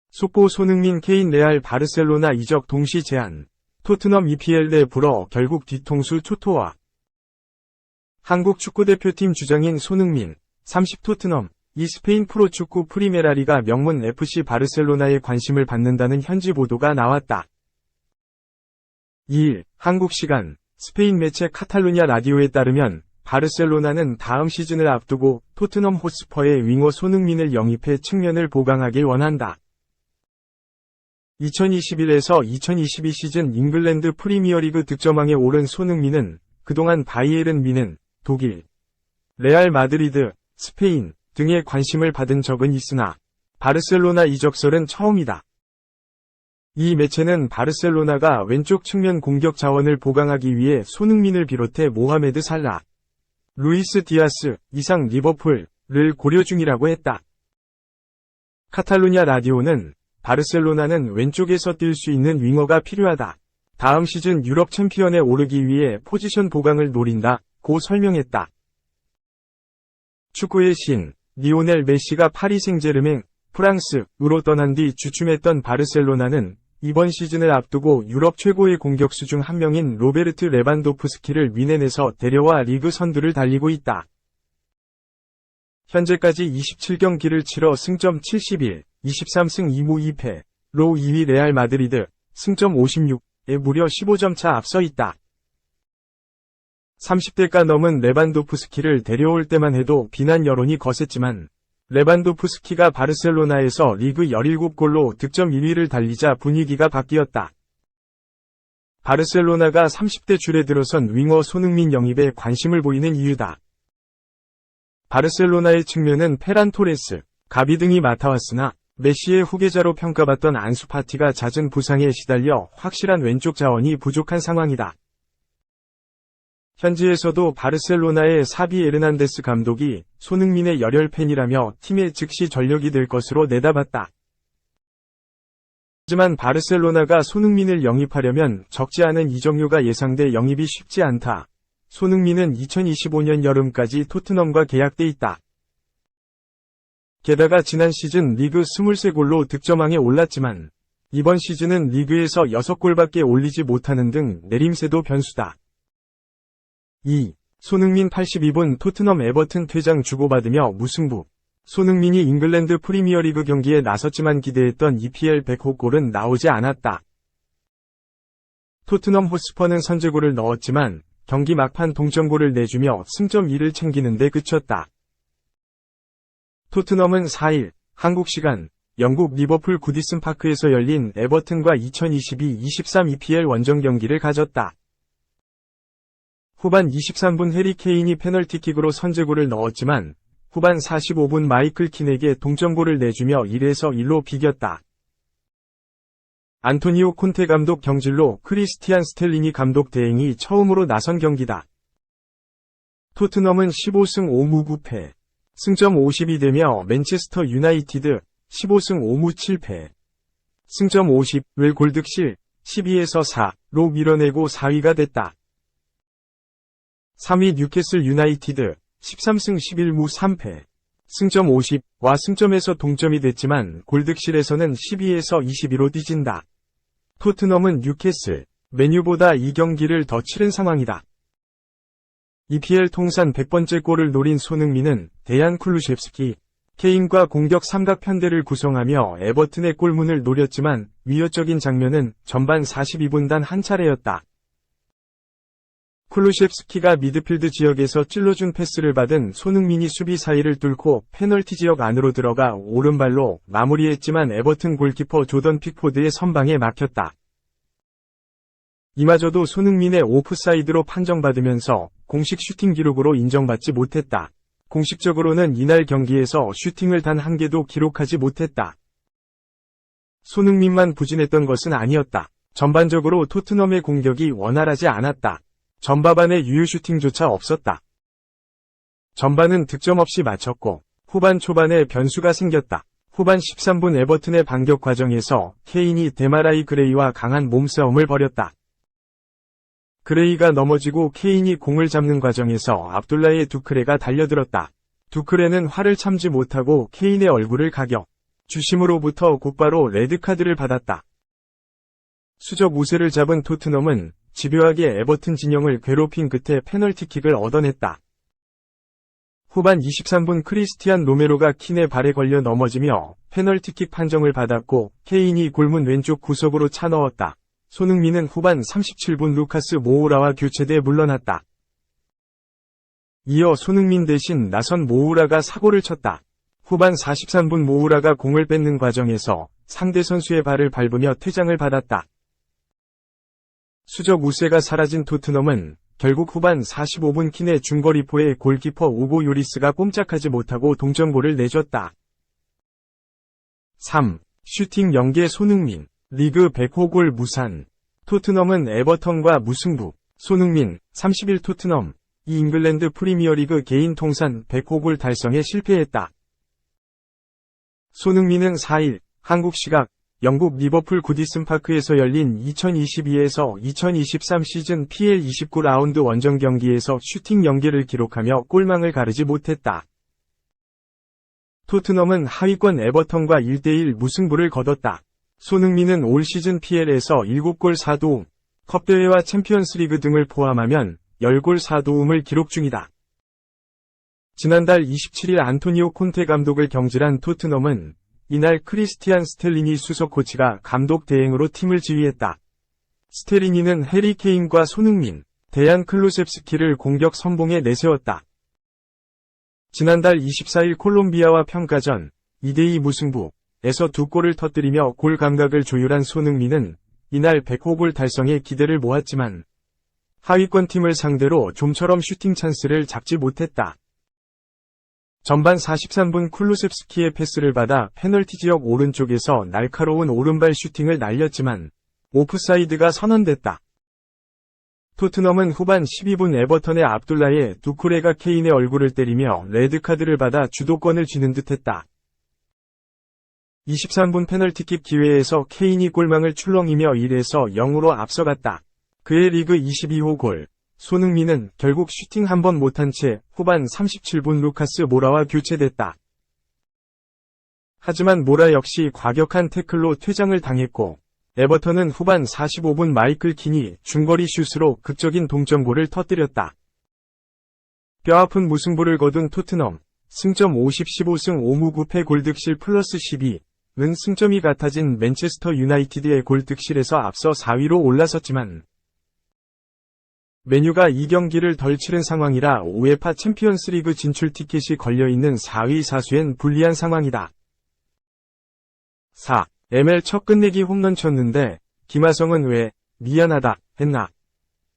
속보 손흥민 케인 레알 바르셀로나 이적 동시 제한. 토트넘 EPL 내 불어 결국 뒤통수 초토화. 한국 축구대표팀 주장인 손흥민, 30 토트넘, 이 스페인 프로축구 프리메라리가 명문 FC 바르셀로나에 관심을 받는다는 현지 보도가 나왔다. 2일, 한국 시간, 스페인 매체 카탈루냐 라디오에 따르면 바르셀로나는 다음 시즌을 앞두고 토트넘 호스퍼의 윙어 손흥민을 영입해 측면을 보강하길 원한다. 2021에서 2022 시즌 잉글랜드 프리미어리그 득점왕에 오른 손흥민은 그동안 바이에른 뮌헨, 독일, 레알 마드리드, 스페인 등에 관심을 받은 적은 있으나 바르셀로나 이적설은 처음이다. 이 매체는 바르셀로나가 왼쪽 측면 공격 자원을 보강하기 위해 손흥민을 비롯해 모하메드 살라, 루이스 디아스 이상 리버풀을 고려 중이라고 했다. 카탈루냐 라디오는 바르셀로나는 왼쪽에서 뛸 수 있는 윙어가 필요하다. 다음 시즌 유럽 챔피언에 오르기 위해 포지션 보강을 노린다고 설명했다. 축구의 신, 리오넬 메시가 파리 생제르맹, 프랑스으로 떠난 뒤 주춤했던 바르셀로나는 이번 시즌을 앞두고 유럽 최고의 공격수 중 한 명인 로베르트 레반도프스키를 뮌헨에서 데려와 리그 선두를 달리고 있다. 현재까지 27경기를 치러 승점 71, 23승 2무 2패로 2위 레알 마드리드, 승점 56에 무려 15점 차 앞서 있다. 30대가 넘은 레반도프스키를 데려올 때만 해도 비난 여론이 거셌지만 레반도프스키가 바르셀로나에서 리그 17골로 득점 1위를 달리자 분위기가 바뀌었다. 바르셀로나가 30대 줄에 들어선 윙어 손흥민 영입에 관심을 보이는 이유다. 바르셀로나의 측면은 페란 토레스, 가비 등이 맡아왔으나 메시의 후계자로 평가받던 안수 파티가 잦은 부상에 시달려 확실한 왼쪽 자원이 부족한 상황이다. 현지에서도 바르셀로나의 사비 에르난데스 감독이 손흥민의 열혈 팬이라며 팀의 즉시 전력이 될 것으로 내다봤다. 하지만 바르셀로나가 손흥민을 영입하려면 적지 않은 이적료가 예상돼 영입이 쉽지 않다. 손흥민은 2025년 여름까지 토트넘과 계약돼 있다. 게다가 지난 시즌 리그 23골로 득점왕에 올랐지만 이번 시즌은 리그에서 6골밖에 올리지 못하는 등 내림세도 변수다. 2. 손흥민 82분 토트넘 에버튼 퇴장 주고받으며 무승부. 손흥민이 잉글랜드 프리미어리그 경기에 나섰지만 기대했던 EPL 100호 골은 나오지 않았다. 토트넘 호스퍼는 선제골을 넣었지만 경기 막판 동점골을 내주며 승점 2를 챙기는 데 그쳤다. 토트넘은 4일 한국 시간 영국 리버풀 구디슨 파크에서 열린 에버튼과 2022-23 EPL 원정 경기를 가졌다. 후반 23분 해리 케인이 페널티킥으로 선제골을 넣었지만 후반 45분 마이클 킨에게 동점골을 내주며 1-1로 비겼다. 안토니오 콘테 감독 경질로 크리스티안 스텔링이 감독 대행이 처음으로 나선 경기다. 토트넘은 15승 5무 9패, 승점 52되며 맨체스터 유나이티드 15승 5무 7패, 승점 50을 골득실 12에서 4로 밀어내고 4위가 됐다. 3위 뉴캐슬 유나이티드 13승 11무 3패, 승점 50와 승점에서 동점이 됐지만 골득실에서는 12에서 22로 뒤진다. 토트넘은 뉴캐슬, 맨유보다 2경기를 더 치른 상황이다. EPL 통산 100번째 골을 노린 손흥민은 데얀 쿨루셰프스키, 케인과 공격 삼각 편대를 구성하며 에버튼의 골문을 노렸지만 위협적인 장면은 전반 42분 단 한 차례였다. 쿨루셰프스키가 미드필드 지역에서 찔러준 패스를 받은 손흥민이 수비 사이를 뚫고 페널티 지역 안으로 들어가 오른발로 마무리했지만 에버튼 골키퍼 조던 픽포드의 선방에 막혔다. 이마저도 손흥민의 오프사이드로 판정받으면서 공식 슈팅 기록으로 인정받지 못했다. 공식적으로는 이날 경기에서 슈팅을 단 한 개도 기록하지 못했다. 손흥민만 부진했던 것은 아니었다. 전반적으로 토트넘의 공격이 원활하지 않았다. 전반반에 유효 슈팅조차 없었다. 전반은 득점 없이 마쳤고 후반 초반에 변수가 생겼다. 후반 13분 에버튼의 반격 과정에서 케인이 데마라이 그레이와 강한 몸싸움을 벌였다. 그레이가 넘어지고 케인이 공을 잡는 과정에서 압둘라의 두크레가 달려들었다. 두크레는 화를 참지 못하고 케인의 얼굴을 가격. 주심으로부터 곧바로 레드카드를 받았다. 수적 우세를 잡은 토트넘은 집요하게 에버튼 진영을 괴롭힌 끝에 페널티킥을 얻어냈다. 후반 23분 크리스티안 로메로가 킨의 발에 걸려 넘어지며 페널티킥 판정을 받았고 케인이 골문 왼쪽 구석으로 차 넣었다. 손흥민은 후반 37분 루카스 모우라와 교체돼 물러났다. 이어 손흥민 대신 나선 모우라가 사고를 쳤다. 후반 43분 모우라가 공을 뺏는 과정에서 상대 선수의 발을 밟으며 퇴장을 받았다. 수적 우세가 사라진 토트넘은 결국 후반 45분 킨의 중거리포에 골키퍼 우고 요리스가 꼼짝하지 못하고 동점골을 내줬다. 3. 슈팅 연계 손흥민, 리그 100호 골 무산. 토트넘은 에버턴과 무승부. 손흥민, 31 토트넘, 이 잉글랜드 프리미어리그 개인 통산 100호 골 달성에 실패했다. 손흥민은 4일, 한국 시각, 영국 리버풀 구디슨 파크에서 열린 2022에서 2023 시즌 PL29 라운드 원정 경기에서 슈팅 연계를 기록하며 골망을 가르지 못했다. 토트넘은 하위권 에버턴과 1대1 무승부를 거뒀다. 손흥민은 올 시즌 PL에서 7골 4도움, 컵대회와 챔피언스리그 등을 포함하면 10골 4도움을 기록 중이다. 지난달 27일 안토니오 콘테 감독을 경질한 토트넘은 이날 크리스티안 스텔리니 수석 코치가 감독 대행으로 팀을 지휘했다. 스텔리니는 해리 케인과 손흥민, 데얀 클루셉스키를 공격 선봉에 내세웠다. 지난달 24일 콜롬비아와 평가전 2대2 무승부에서 2골을 터뜨리며 골 감각을 조율한 손흥민은 이날 100호 골 달성에 기대를 모았지만 하위권 팀을 상대로 좀처럼 슈팅 찬스를 잡지 못했다. 전반 43분 쿨루셉스키의 패스를 받아 페널티 지역 오른쪽에서 날카로운 오른발 슈팅을 날렸지만 오프사이드가 선언됐다. 토트넘은 후반 12분 에버턴의 압둘라의 두쿠레가 케인의 얼굴을 때리며 레드카드를 받아 주도권을 쥐는 듯했다. 23분 페널티킥 기회에서 케인이 골망을 출렁이며 1에서 0으로 앞서갔다. 그의 리그 22호 골. 손흥민은 결국 슈팅 한 번 못한 채 후반 37분 루카스 모라와 교체됐다. 하지만 모라 역시 과격한 태클로 퇴장을 당했고 에버턴은 후반 45분 마이클 킨이 중거리 슛으로 극적인 동점골을 터뜨렸다. 뼈아픈 무승부를 거둔 토트넘, 승점 50 15승 5무 9패 골득실 플러스 12는 승점이 같아진 맨체스터 유나이티드의 골득실에서 앞서 4위로 올라섰지만 맨유가 2경기를 덜 치른 상황이라 우에파 챔피언스리그 진출 티켓이 걸려있는 4위 사수엔 불리한 상황이다. 4. ML 첫 끝내기 홈런 쳤는데 김하성은 왜 미안하다 했나?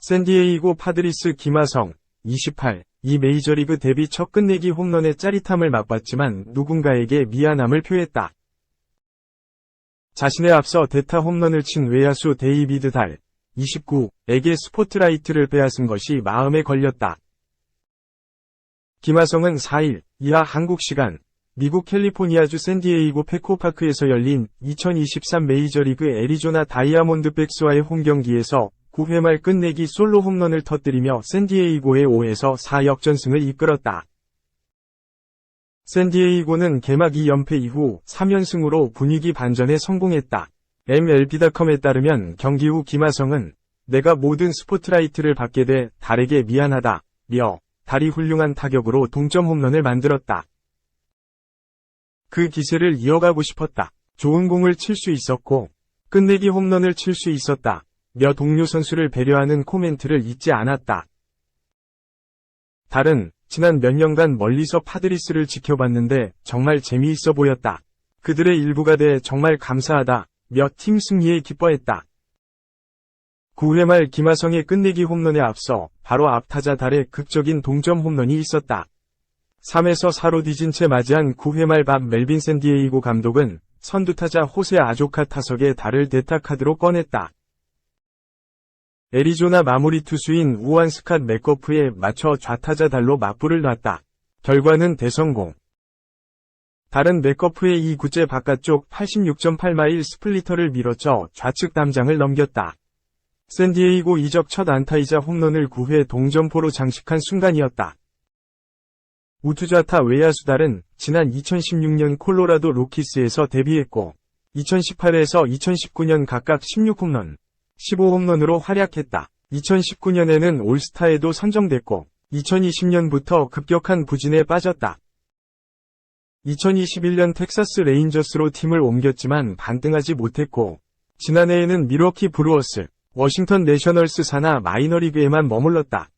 샌디에이고 파드리스 김하성 28. 이 메이저리그 데뷔 첫 끝내기 홈런의 짜릿함을 맛봤지만 누군가에게 미안함을 표했다. 자신의 앞서 대타 홈런을 친 외야수 데이비드 달 29에게 스포트라이트를 빼앗은 것이 마음에 걸렸다. 김하성은 4일 이하 한국 시간 미국 캘리포니아주 샌디에이고 페코파크에서 열린 2023 메이저리그 애리조나 다이아몬드백스와의 홈경기에서 9회 말 끝내기 솔로 홈런을 터뜨리며 샌디에이고의 5에서 4 역전승을 이끌었다. 샌디에이고는 개막 2연패 이후 3연승으로 분위기 반전에 성공했다. MLB.com에 따르면 경기 후 김하성은 내가 모든 스포트라이트를 받게 돼 달에게 미안하다 며 달이 훌륭한 타격으로 동점 홈런을 만들었다. 그 기세를 이어가고 싶었다. 좋은 공을 칠 수 있었고 끝내기 홈런을 칠 수 있었다 며 동료 선수를 배려하는 코멘트를 잊지 않았다. 달은 지난 몇 년간 멀리서 파드리스를 지켜봤는데 정말 재미있어 보였다. 그들의 일부가 돼 정말 감사하다. 몇 팀 승리에 기뻐했다. 9회 말 김하성의 끝내기 홈런에 앞서 바로 앞타자 달의 극적인 동점 홈런이 있었다. 3에서 4로 뒤진 채 맞이한 9회 말 밥 멜빈 샌디에이고 감독은 선두타자 호세 아조카 타석에 달을 대타 카드로 꺼냈다. 애리조나 마무리 투수인 우안 스캇 맥거프에 맞춰 좌타자 달로 맞불을 놨다. 결과는 대성공. 달은 맥거프의 2구째 바깥쪽 86.8마일 스플리터를 밀어쳐 좌측 담장을 넘겼다. 샌디에이고 이적 첫 안타이자 홈런을 9회 동점포로 장식한 순간이었다. 우투자타 외야수 달은 지난 2016년 콜로라도 로키스에서 데뷔했고 2018에서 2019년 각각 16홈런, 15홈런으로 활약했다. 2019년에는 올스타에도 선정됐고 2020년부터 급격한 부진에 빠졌다. 2021년 텍사스 레인저스로 팀을 옮겼지만 반등하지 못했고 지난해에는 밀워키 브루어스, 워싱턴 내셔널스 산하 마이너리그에만 머물렀다.